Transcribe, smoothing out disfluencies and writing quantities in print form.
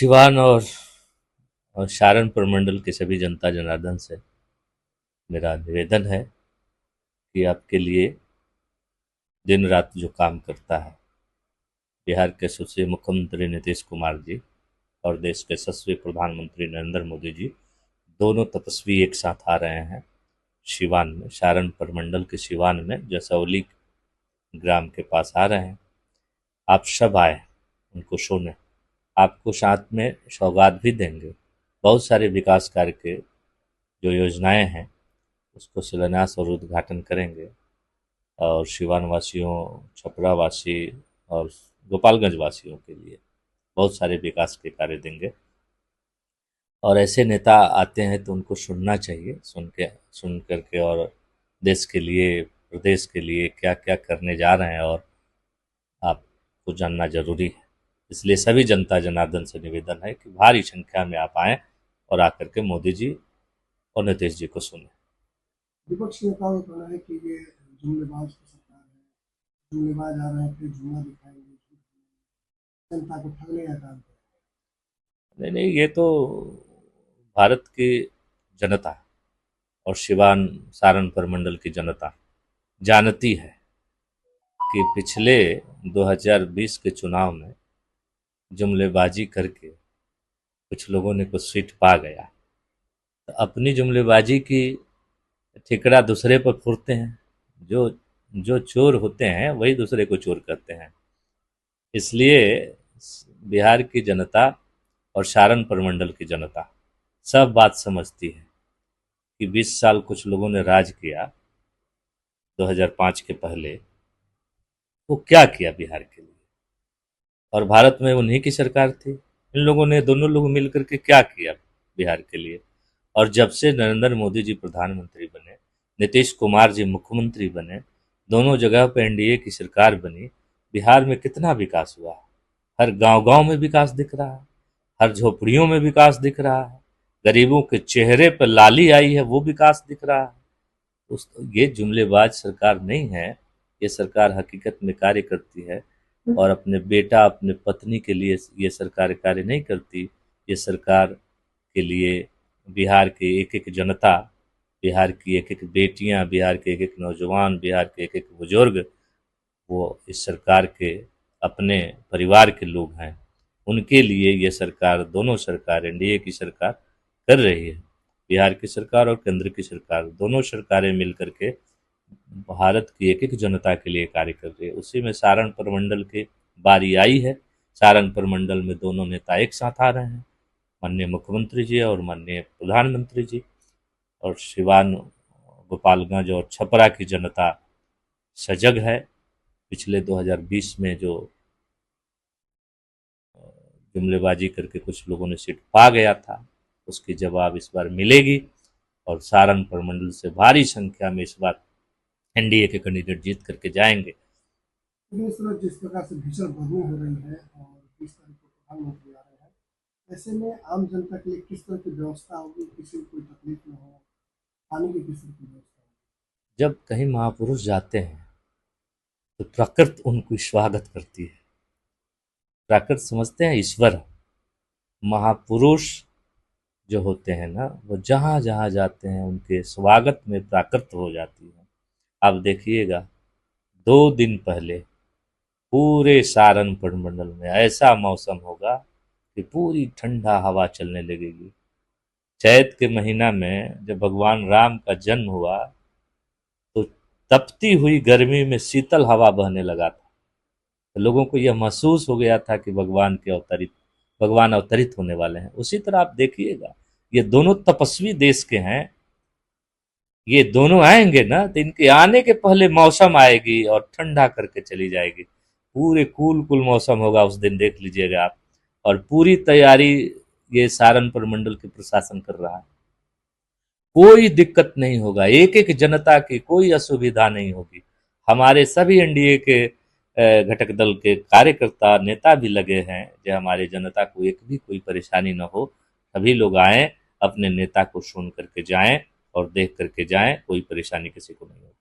सिवान और सहारनपुर मंडल के सभी जनता जनार्दन से मेरा निवेदन है कि आपके लिए दिन रात जो काम करता है बिहार के यशस्वी मुख्यमंत्री नीतीश कुमार जी और देश के यशस्वी प्रधानमंत्री नरेंद्र मोदी जी दोनों तपस्वी एक साथ आ रहे हैं सिवान में, सहारनपुर मंडल के सिवान में जसौली ग्राम के पास आ रहे हैं। आप सब आए उनको सुने, आपको साथ में सौगात भी देंगे। बहुत सारे विकास कार्य के जो योजनाएं हैं उसको शिलान्यास और उद्घाटन करेंगे और सिवान वासियों, छपरा वासी और गोपालगंज वासियों के लिए बहुत सारे विकास के कार्य देंगे। और ऐसे नेता आते हैं तो उनको सुनना चाहिए, सुन करके और देश के लिए, प्रदेश के लिए क्या क्या करने जा रहे हैं और आपको जानना जरूरी है। इसलिए सभी जनता जनार्दन से निवेदन है कि भारी संख्या में आप आएँ और आकर के मोदी जी और नीतीश जी को सुने। विपक्षी नेताओं का कहना है कि ये जुमलेबाज की सरकार है, जुमलेबाज आ रहे हैं फिर जुमला दिखाएंगे, जनता को ठगने का काम नहीं नहीं, ये तो भारत की जनता और सिवान सहारनपुर मंडल की जनता जानती है कि पिछले 2020 के चुनाव में जुमलेबाजी करके कुछ लोगों ने कुछ सीट पा गया, तो अपनी जुमलेबाजी की ठिकरा दूसरे पर फोड़ते हैं। जो जो चोर होते हैं वही दूसरे को चोर करते हैं। इसलिए बिहार की जनता और सहारनपुर मंडल की जनता सब बात समझती है कि 20 साल कुछ लोगों ने राज किया 2005 के पहले, वो क्या किया बिहार के लिए, और भारत में उन्हीं की सरकार थी। इन लोगों ने, दोनों लोग मिलकर के क्या किया बिहार के लिए। और जब से नरेंद्र मोदी जी प्रधानमंत्री बने, नीतीश कुमार जी मुख्यमंत्री बने, दोनों जगह पे एनडीए की सरकार बनी, बिहार में कितना विकास हुआ। हर गांव-गांव में विकास दिख रहा है, हर झोपड़ियों में विकास दिख रहा है, गरीबों के चेहरे पर लाली आई है वो विकास दिख रहा है। ये जुमलेबाज सरकार नहीं है, ये सरकार हकीकत में कार्य करती है। और अपने बेटा, अपने पत्नी के लिए ये सरकार कार्य नहीं करती, ये सरकार के लिए बिहार के एक एक जनता, बिहार की एक एक बेटियां, बिहार के एक एक नौजवान, बिहार के एक एक बुजुर्ग, वो इस सरकार के अपने परिवार के लोग हैं। उनके लिए ये सरकार, दोनों सरकार, एनडीए की सरकार कर रही है। बिहार की सरकार और केंद्र की सरकार, दोनों सरकारें मिलकर के भारत की एक एक जनता के लिए कार्य कर रही है। उसी में सहारनपुर मंडल की बारी आई है। सहारनपुर मंडल में दोनों नेता एक साथ आ रहे हैं, माननीय मुख्यमंत्री जी और माननीय प्रधानमंत्री जी। और सिवान, गोपालगंज और छपरा की जनता सजग है। पिछले 2020 में जो जुमलेबाजी करके कुछ लोगों ने सीट पा गया था, उसकी जवाब इस बार मिलेगी और सहारनपुर मंडल से भारी संख्या में इस बार एनडीए के कैंडिडेट जीत करके जाएंगे। लेकिन इस समय जिस प्रकार से भीषण गर्मी हो रही है और 20 तारीख को प्रधानमंत्री आ रहे हैं, ऐसे में आम जनता के लिए किस तरह की व्यवस्था होगी, किसी को कोई तकलीफ न हो, पानी की किस तरह की व्यवस्था होगी? जब कहीं महापुरुष जाते हैं तो प्रकृति उनको स्वागत करती है। प्रकृति समझते हैं ईश्वर। महापुरुष जो होते हैं ना, वो जहाँ जहाँ जाते हैं उनके स्वागत में प्रकृति हो जाती है। आप देखिएगा, 2 दिन पहले पूरे सहारनपुर मंडल में ऐसा मौसम होगा कि पूरी ठंडा हवा चलने लगेगी। चैत के महीना में जब भगवान राम का जन्म हुआ तो तपती हुई गर्मी में शीतल हवा बहने लगा था। तो लोगों को यह महसूस हो गया था कि भगवान अवतरित होने वाले हैं। उसी तरह आप देखिएगा, ये दोनों तपस्वी देश के हैं, ये दोनों आएंगे ना तो इनके आने के पहले मौसम आएगी और ठंडा करके चली जाएगी। पूरे कूल कूल मौसम होगा उस दिन, देख लीजिएगा आप। और पूरी तैयारी ये सहारनपुर मंडल के प्रशासन कर रहा है। कोई दिक्कत नहीं होगा, एक एक जनता की कोई असुविधा नहीं होगी। हमारे सभी एनडीए के घटक दल के कार्यकर्ता, नेता भी लगे हैं जो हमारे जनता को एक भी कोई परेशानी न हो। सभी लोग आएं, अपने नेता को सुन करके जाएं और देख करके जाएं, कोई परेशानी किसी को नहीं हो।